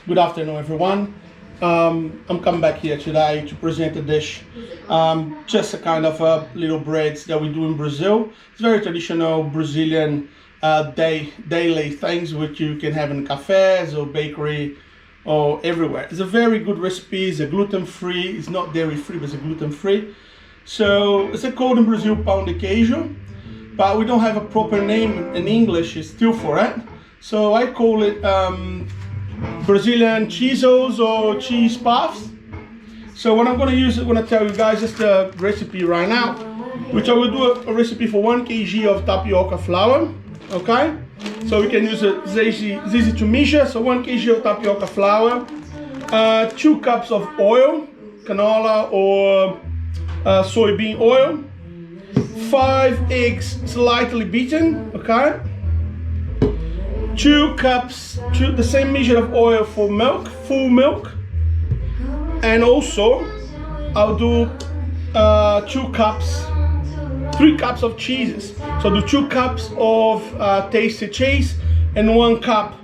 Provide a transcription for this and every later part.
Good afternoon, everyone. I'm coming back here today to present a dish, just a kind of a little breads that we do in Brazil. It's very traditional Brazilian daily things which you can have in cafes or bakery or everywhere. It's a very good recipe. It's a gluten-free. It's not dairy-free, but it's a gluten-free. So it's called in Brazil pão de queijo, but we don't have a proper name in English still for it. So I call it Brazilian cheesels or cheese puffs. So what I'm going to use, I'm going to tell you guys is the recipe right now, which I will do a recipe for 1 kg of tapioca flour. Okay, so we can use it easy to measure. So 1 kg of tapioca flour, 2 cups of oil, canola or soybean oil, 5 eggs slightly beaten. Okay, 2 cups, the same measure of oil for milk, full milk, and also I'll do 3 cups of cheeses. So do 2 cups of tasty cheese and 1 cup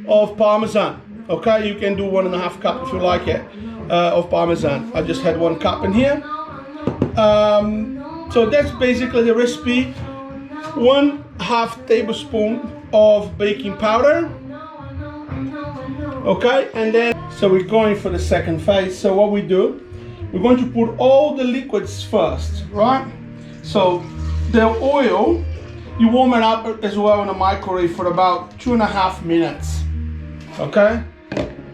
of parmesan. Okay, you can do 1.5 cup if you like it of parmesan. I just had 1 cup in here. So that's basically the recipe. 1/2 tablespoon of baking powder. Okay, and then so we're going for the second phase. So what we do, we're going to put all the liquids first, right? So the oil, you warm it up as well in a microwave for about 2.5 minutes. Okay,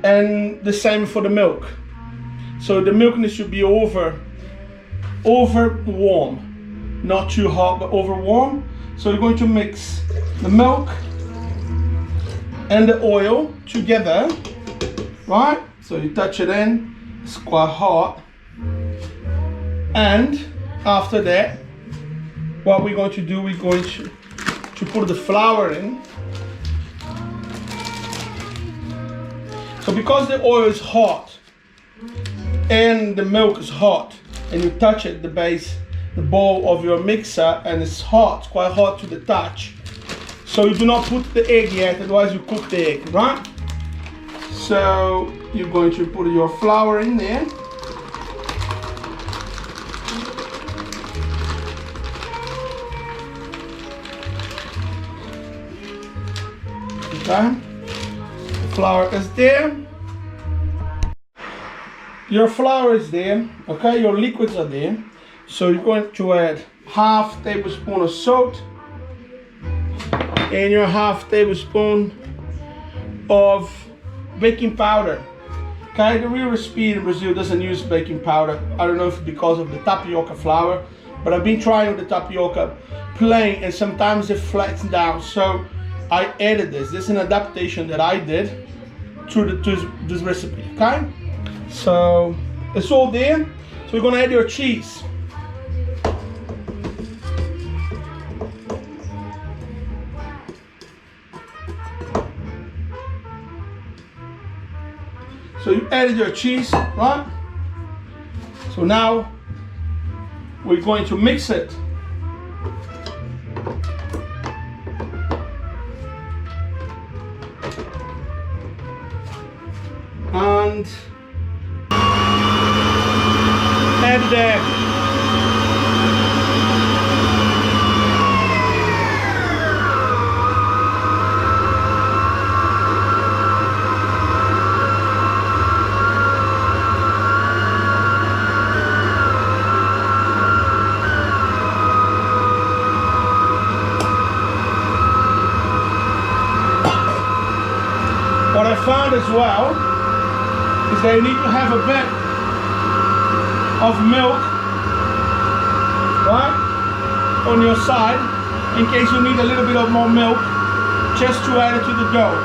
and the same for the milk. So the milk needs to be over warm, not too hot, but over warm. So you're going to mix the milk and the oil together, right? So you touch it in, it's quite hot. And after that, what we're going to do, we're going to put the flour in. So because the oil is hot and the milk is hot, and you touch it, the bowl of your mixer, and it's hot, it's quite hot to the touch. So you do not put the egg yet, otherwise you cook the egg, right? So you're going to put your flour in there. Okay, the flour is there. Your flour is there, okay, your liquids are there. So you're going to add 1/2 tablespoon of salt and your 1/2 tablespoon of baking powder. Okay, the real recipe in Brazil doesn't use baking powder. I don't know if it's because of the tapioca flour, but I've been trying with the tapioca plain and sometimes it flattens down. So I added this. This is an adaptation that I did to this recipe, okay? So it's all there. So we're gonna add your cheese. So you added your cheese, right? So now we're going to mix it. And add the egg. What I found as well is that you need to have a bit of milk, right, on your side, in case you need a little bit of more milk, just to add it to the dough.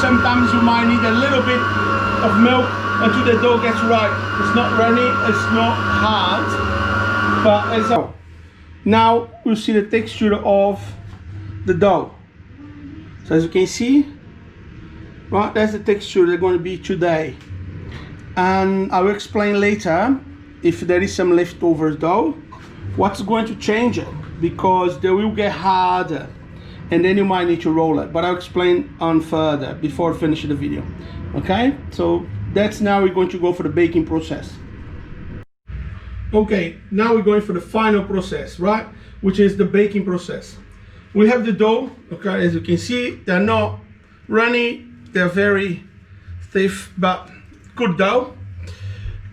Sometimes you might need a little bit of milk until the dough gets right. It's not runny, it's not hard, but it's a... Now we'll see the texture of the dough. So as you can see, right, that's the texture they're going to be today. And I will explain later if there is some leftover dough, what's going to change it, because they will get harder and then you might need to roll it, but I'll explain on further before finishing the video. Okay, so that's now we're going to go for the baking process. Okay, now we're going for the final process, right, which is the baking process. We have the dough, okay, as you can see, they're not runny, they're very stiff, but good dough.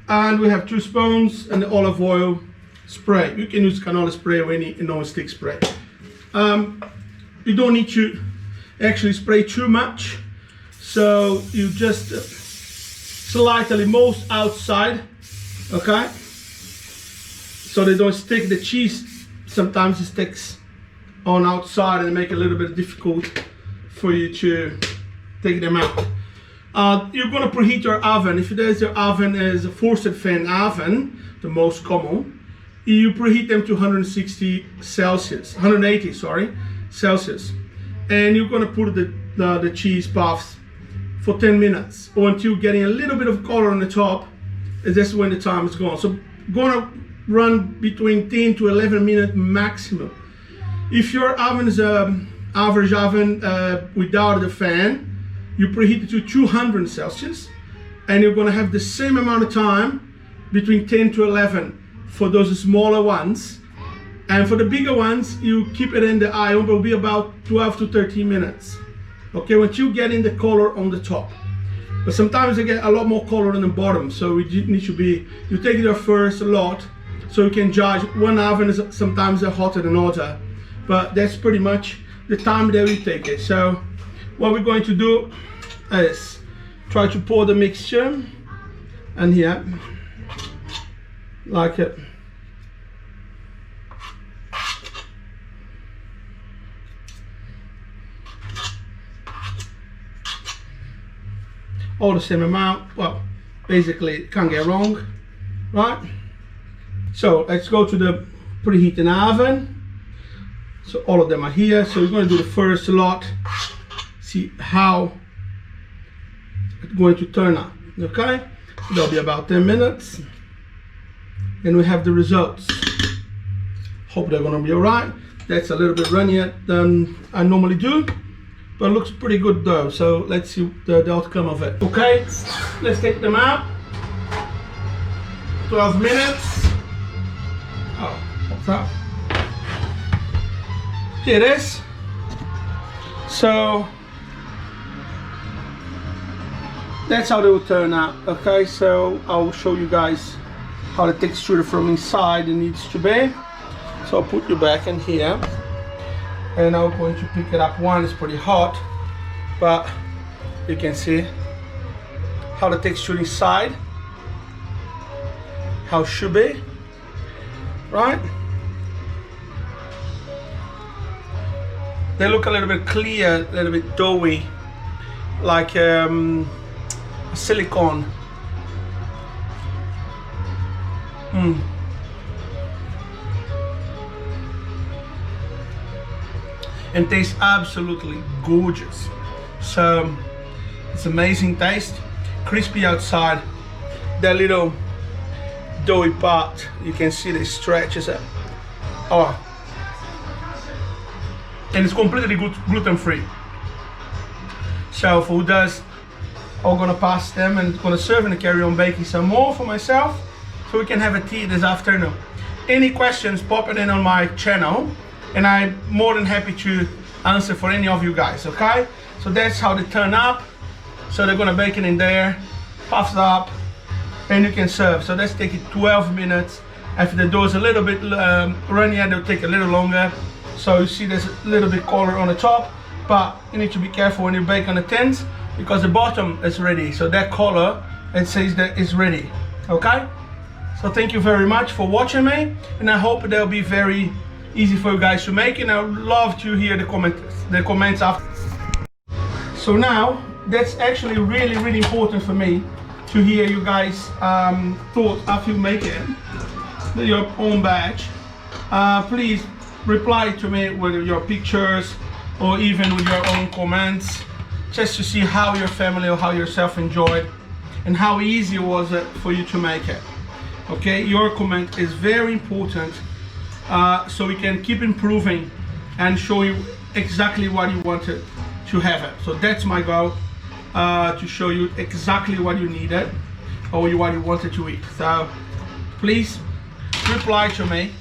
And we have 2 spoons and the olive oil spray. You can use canola spray or any non-stick spray. You don't need to actually spray too much, so you just slightly most outside, okay, so they don't stick. The cheese sometimes it sticks on outside and make it a little bit difficult for you to take them out. You're going to preheat your oven. If your oven is a forced fan oven, the most common, you preheat them to 180 Celsius, and you're going to put the cheese puffs for 10 minutes or until getting a little bit of color on the top, and that's when the time is gone. So gonna run between 10 to 11 minutes maximum. If your oven is an average oven without the fan, you preheat it to 200 Celsius, and you're gonna have the same amount of time between 10 to 11 for those smaller ones. And for the bigger ones, you keep it in the iron, but it will be about 12 to 13 minutes. Okay, once you get in the color on the top. But sometimes you get a lot more color on the bottom, so it needs to be, you take it first a lot, so you can judge. One oven is sometimes hotter than other, but that's pretty much the time that we take it. So what we're going to do is try to pour the mixture, and here, like it. All the same amount. Well, basically can't get wrong, right? So let's go to the preheating oven. So all of them are here. So we're going to do the first lot, see how it's going to turn out. Okay, so that'll be about 10 minutes, and we have the results. Hope they're going to be all right. That's a little bit runnier than I normally do, but it looks pretty good though. So let's see the outcome of it. Okay, let's take them out. 12 minutes. Oh, what's that? Here it is. So that's how they will turn out. Okay, so I'll show you guys how the texture from inside it needs to be. So I'll put you back in here, and I'm going to pick it up. One is pretty hot, but you can see how the texture inside, how it should be, right? They look a little bit clear, a little bit doughy, like silicone. And tastes absolutely gorgeous. So it's amazing taste, crispy outside. That little doughy part, you can see the stretches it. Oh, and it's completely gluten-free. So for who does, I'm gonna pass them and gonna serve and carry on baking some more for myself, so we can have a tea this afternoon. Any questions, pop it in on my channel, and I'm more than happy to answer for any of you guys. Okay, so that's how they turn up. So they're gonna bake it in there, puffed up, and you can serve. So let's take it 12 minutes. If the dough is a little bit runnier, they'll take a little longer. So you see there's a little bit color on the top, but you need to be careful when you bake on the tins, because the bottom is ready. So that color, it says that it's ready. Okay, so thank you very much for watching me, and I hope they'll be very easy for you guys to make, and I would love to hear the comments after. So now that's actually really important for me to hear you guys thoughts after you make it your own batch. Please reply to me with your pictures or even with your own comments, just to see how your family or how yourself enjoyed and how easy was it for you to make it. Okay, your comment is very important, so we can keep improving and show you exactly what you wanted to have it. So that's my goal, to show you exactly what you needed or what you wanted to eat. So please reply to me